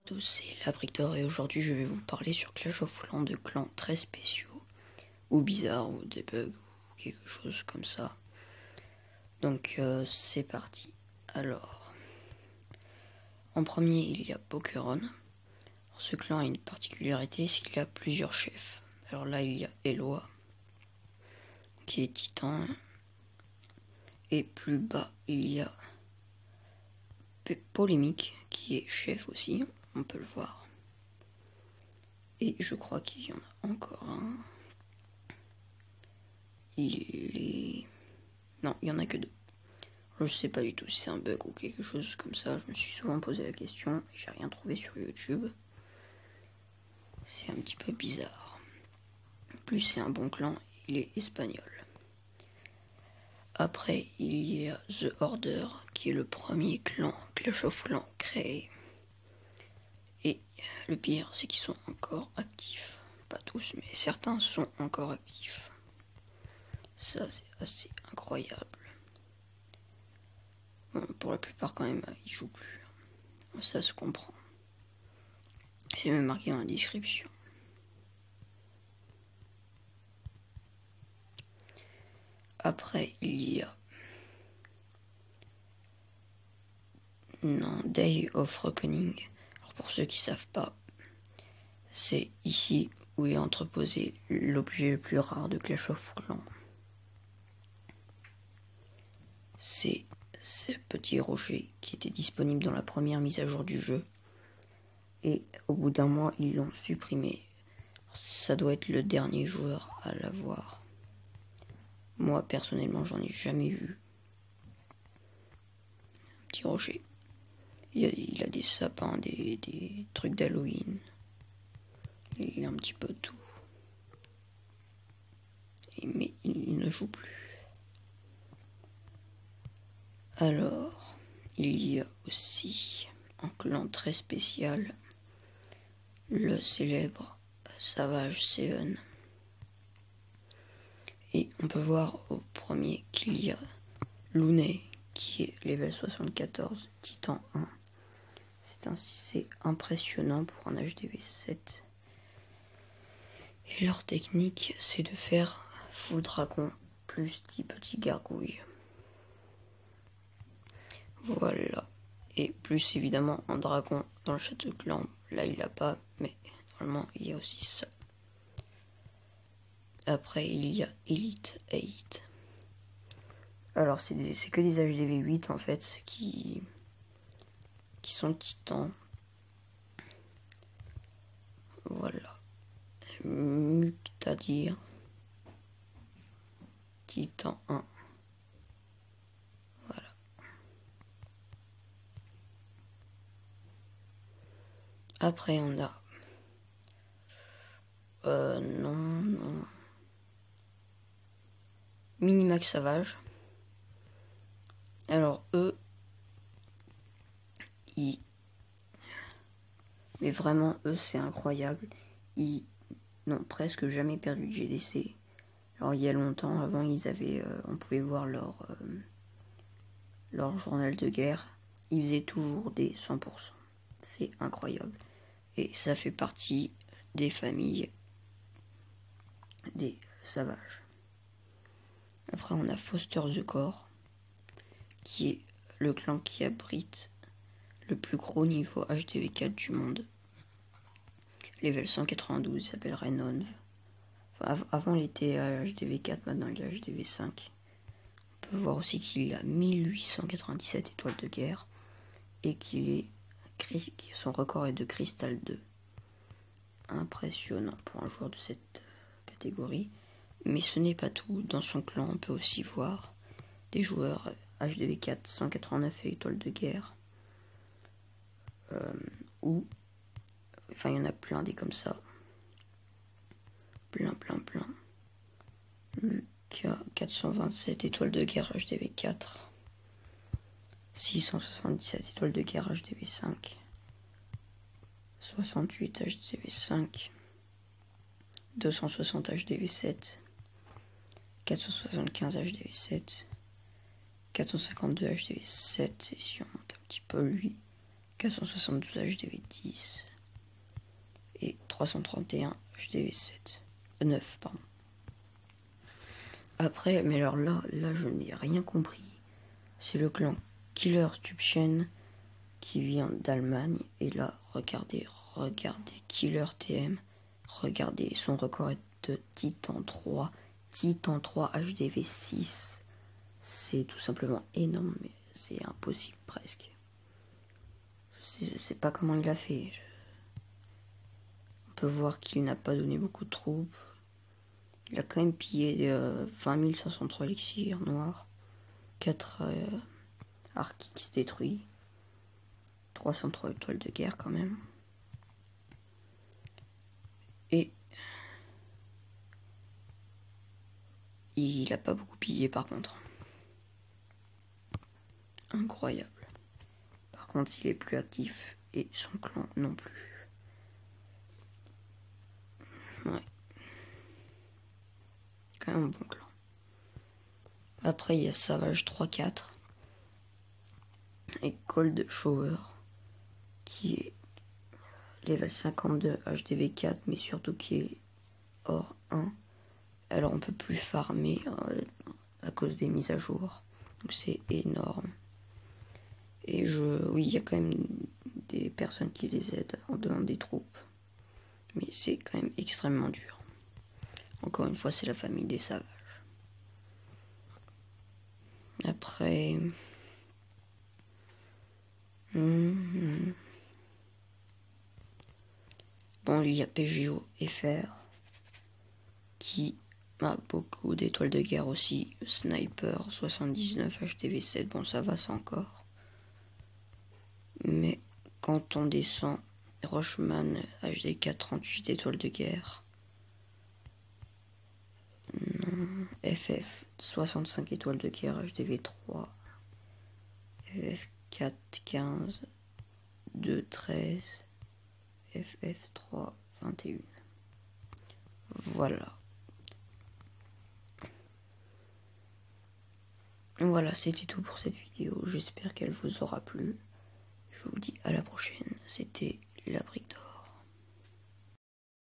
Tous, c'est Labrictor et aujourd'hui je vais vous parler sur Clash of Clans de clans très spéciaux ou bizarres ou des bugs ou quelque chose comme ça. Donc c'est parti. Alors, en premier il y a Pokéron. Ce clan a une particularité, c'est qu'il a plusieurs chefs. Alors là il y a Eloa qui est titan et plus bas il y a Polémique qui est chef aussi, on peut le voir. Et je crois qu'il y en a encore un. Non, il y en a que deux. Je sais pas du tout si c'est un bug ou quelque chose comme ça. Je me suis souvent posé la question et j'ai rien trouvé sur YouTube. C'est un petit peu bizarre. En plus, c'est un bon clan, il est espagnol. Après, il y a The Order, qui est le premier clan Clash of Clans créé. Et le pire, c'est qu'ils sont encore actifs. Pas tous, mais certains sont encore actifs. Ça, c'est assez incroyable. Bon, pour la plupart, quand même, ils jouent plus. Ça se comprend. C'est même marqué dans la description. Après, il y a Day of Reckoning. Alors pour ceux qui savent pas, c'est ici où est entreposé l'objet le plus rare de Clash of Clans. C'est ce petit rocher qui était disponible dans la première mise à jour du jeu. Et au bout d'un mois, ils l'ont supprimé. Ça doit être le dernier joueur à l'avoir. Moi, personnellement, j'en ai jamais vu. Un petit rocher. Il a des sapins, des trucs d'Halloween. Il y a un petit peu tout. Mais il ne joue plus. Alors, il y a aussi un clan très spécial, le célèbre Savage Seven. Et on peut voir au premier qu'il y a Looney, qui est level 74, Titan 1. C'est impressionnant pour un HDV7. Et leur technique, c'est de faire full dragon plus 10 petits gargouilles. Voilà. Et plus évidemment un dragon dans le château de clan. Là il l'a pas, mais normalement il y a aussi ça. Après il y a Elite 8. Alors c'est que des HDV 8 en fait qui sont titans. Voilà. Muqtadir. Titan 1. Voilà. Après on a non. Minimax Savage. Alors eux, mais vraiment eux c'est incroyable. Ils n'ont presque jamais perdu de GDC. Alors il y a longtemps, avant ils avaient, on pouvait voir leur journal de guerre. Ils faisaient toujours des 100%. C'est incroyable. Et ça fait partie des familles des sauvages. Après on a Foster the Core, qui est le clan qui abrite le plus gros niveau HDV4 du monde. Level 192, il s'appelle Renon. Enfin, avant il était HDV4, maintenant il est HDV5. On peut voir aussi qu'il a 1897 étoiles de guerre et son record est de Cristal 2. Impressionnant pour un joueur de cette catégorie. Mais ce n'est pas tout. Dans son clan, on peut aussi voir des joueurs HDV4 189 étoiles de guerre. Enfin, il y en a plein des comme ça. Plein. Lucas, 427 étoiles de guerre HDV4. 677 étoiles de guerre HDV5. 68 HDV5. 260 HDV7. 475 HDV7. 452 HDV7. Et si on monte un petit peu lui. 472 HDV10 et 331 HDV7. 9, pardon. Après, mais alors là je n'ai rien compris. C'est le clan Killer Stubchen qui vient d'Allemagne. Et là, regardez, Killer TM. Regardez, son record est de Titan 3 HDV6. C'est tout simplement énorme, mais c'est impossible presque. Je sais pas comment il a fait. On peut voir qu'il n'a pas donné beaucoup de troupes. Il a quand même pillé 20 503 élixirs noirs, 4 arcs X détruits, 303 étoiles de guerre quand même. Et il a pas beaucoup pillé par contre. Incroyable. Par contre, il est plus actif et son clan non plus. Ouais. Quand même un bon clan. Après, il y a Savage 3-4 et Cold Shower qui est level 52 HDV4, mais surtout qui est hors 1. Alors on peut plus farmer à cause des mises à jour. Donc c'est énorme. Et oui, il y a quand même des personnes qui les aident en donnant des troupes. Mais c'est quand même extrêmement dur. Encore une fois, c'est la famille des savages. Après... Bon, il y a PGO FR qui a beaucoup d'étoiles de guerre aussi. Sniper 79 HTV7, bon ça va, ça encore. Mais quand on descend, Rochman HD4 38 étoiles de guerre. FF 65 étoiles de guerre HDV3. FF4 15 2 13 FF3 21. Voilà. Voilà, c'était tout pour cette vidéo. J'espère qu'elle vous aura plu. Je vous dis à la prochaine. C'était la Brique d'Or.